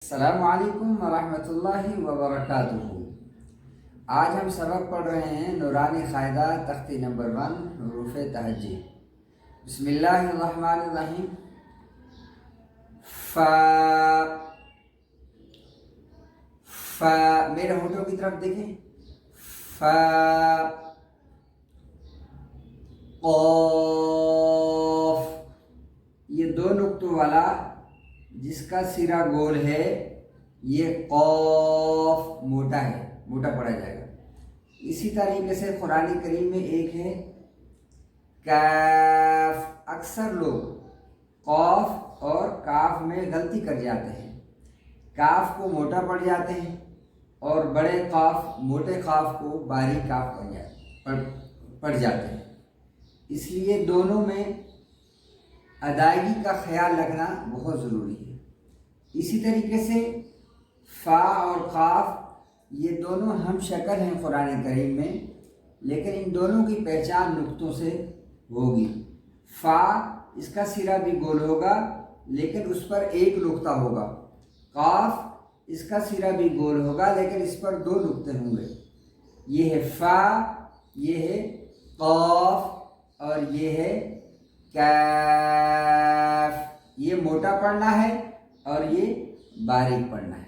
السلام علیکم ورحمۃ اللہ وبرکاتہ۔ آج ہم سبق پڑھ رہے ہیں نورانی قاعدہ تختی نمبر 1 حروف تہجی۔ بسم اللہ الرحمن الرحیم۔ فا میرے ہونٹوں کی طرف دیکھیں۔ قاف، یہ دو نقطوں والا جس کا سرا گول ہے یہ قاف موٹا ہے، موٹا پڑا جائے گا۔ اسی طریقے سے قرآن کریم میں ایک ہے کاف۔ اکثر لوگ قاف اور کاف میں غلطی کر جاتے ہیں، کاف کو موٹا پڑ جاتے ہیں اور بڑے قاف موٹے قاف کو باریک کاف پڑ جاتے ہیں۔ اس لیے دونوں میں ادائیگی کا خیال رکھنا بہت ضروری ہے۔ اسی طریقے سے فا اور قاف یہ دونوں ہم شکل ہیں قرآن کریم میں، لیکن ان دونوں کی پہچان نقطوں سے ہوگی۔ فا اس کا سرا بھی گول ہوگا لیکن اس پر ایک نقطہ ہوگا۔ قاف اس کا سرا بھی گول ہوگا لیکن اس پر دو نقطے ہوں گے۔ یہ ہے فا، یہ ہے قاف اور یہ ہے کاف۔ یہ موٹا پڑھنا ہے اور یہ باریک پڑھنا ہے۔